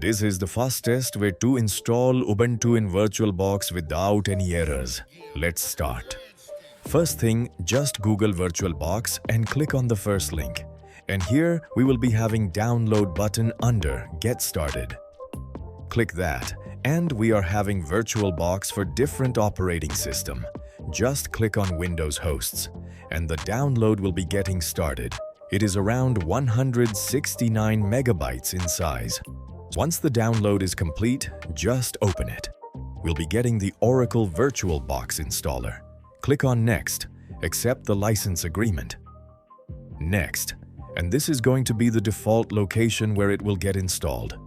This is the fastest way to install Ubuntu in VirtualBox without any errors. Let's start. First thing, just Google VirtualBox and click on the first link. And here we will be having download button under Get Started. Click that, and we are having VirtualBox for different operating system. Just click on Windows hosts, and the download will be getting started. It is around 169 megabytes in size. Once the download is complete, just open it. We'll be getting the Oracle VirtualBox installer. Click on Next, accept the license agreement. Next, and this is going to be the default location where it will get installed.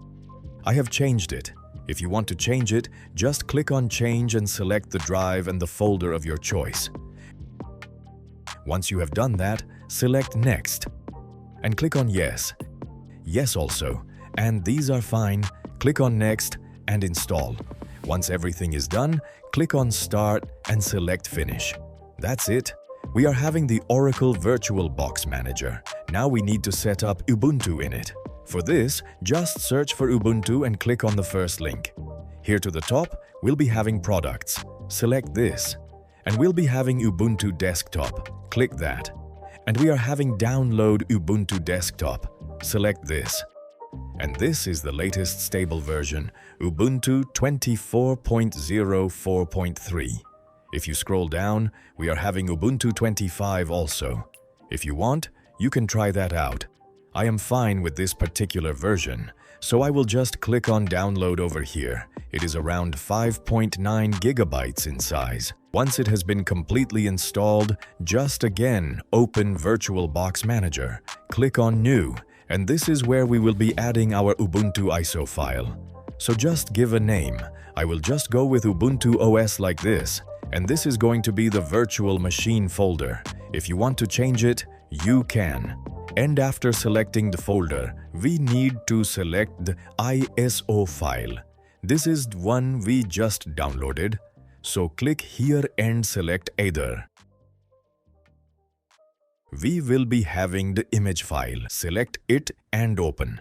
I have changed it. If you want to change it, just click on Change and select the drive and the folder of your choice. Once you have done that, select Next and click on Yes. Yes also, and these are fine. Click on Next and Install. Once everything is done, click on Start and select Finish. That's it. We are having the Oracle VirtualBox Manager. Now we need to set up Ubuntu in it. For this, just search for Ubuntu and click on the first link. Here to the top, we'll be having Products. Select this. And we'll be having Ubuntu Desktop. Click that. And we are having Download Ubuntu Desktop. Select this. And this is the latest stable version, Ubuntu 24.04.3. If you scroll down, we are having Ubuntu 25 also. If you want, you can try that out. I am fine with this particular version, so I will just click on Download over here. It is around 5.9 gigabytes in size. Once it has been completely installed, just again open VirtualBox Manager. Click on New, and this is where we will be adding our Ubuntu ISO file. So just give a name. I will just go with Ubuntu OS like this, and this is going to be the virtual machine folder. If you want to change it, you can. And after selecting the folder, we need to select the ISO file. This is one we just downloaded. So click here and select either. We will be having the image file. Select it and open.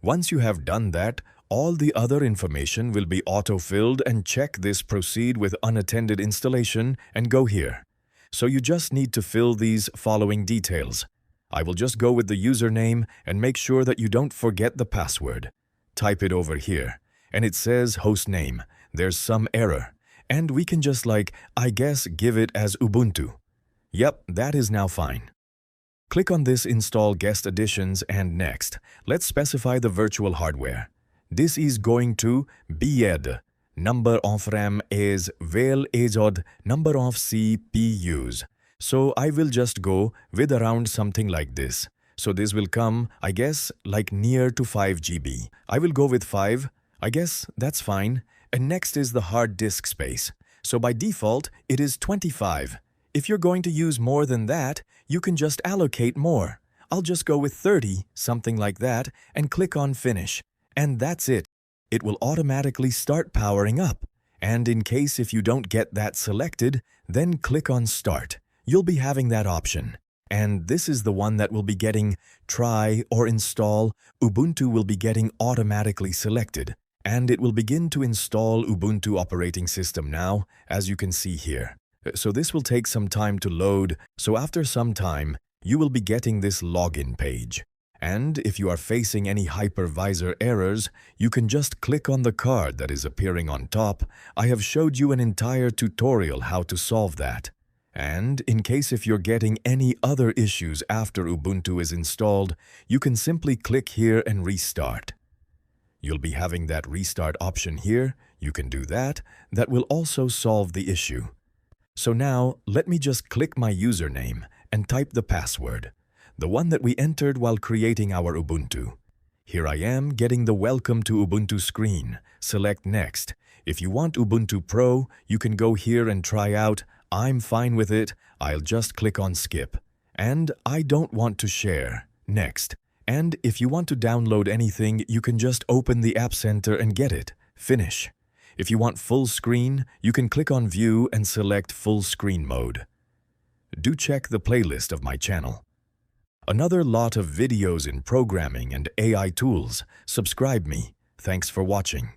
Once you have done that, all the other information will be auto-filled, and check this Proceed with unattended installation and go here. So you just need to fill these following details. I will just go with the username and make sure that you don't forget the password. Type it over here, and it says host name. There's some error, and we can just I guess give it as Ubuntu. Yep, that is now fine. Click on this Install Guest Additions and Next. Let's specify the virtual hardware. This is going to be the number of RAM is well-aged number of CPUs. So I will just go with around something like this. So this will come, I guess, near to 5 GB. I will go with 5. I guess that's fine. And next is the hard disk space. So by default, it is 25. If you're going to use more than that, you can just allocate more. I'll just go with 30, something like that, and click on Finish. And that's it. It will automatically start powering up. And in case if you don't get that selected, then click on Start. You'll be having that option. And this is the one that will be getting Try or Install. Ubuntu will be getting automatically selected. And it will begin to install Ubuntu operating system now, as you can see here. So this will take some time to load. So after some time, you will be getting this login page. And if you are facing any hypervisor errors, you can just click on the card that is appearing on top. I have showed you an entire tutorial how to solve that. And in case if you're getting any other issues after Ubuntu is installed, you can simply click here and restart. You'll be having that restart option here. You can do that. That will also solve the issue. So now, let me just click my username and type the password, the one that we entered while creating our Ubuntu. Here I am getting the Welcome to Ubuntu screen. Select Next. If you want Ubuntu Pro, you can go here and try out. I'm fine with it. I'll just click on Skip. And I don't want to share. Next. And if you want to download anything, you can just open the App Center and get it. Finish. If you want full screen, you can click on View and select Full Screen Mode. Do check the playlist of my channel. Another lot of videos in programming and AI tools. Subscribe me. Thanks for watching.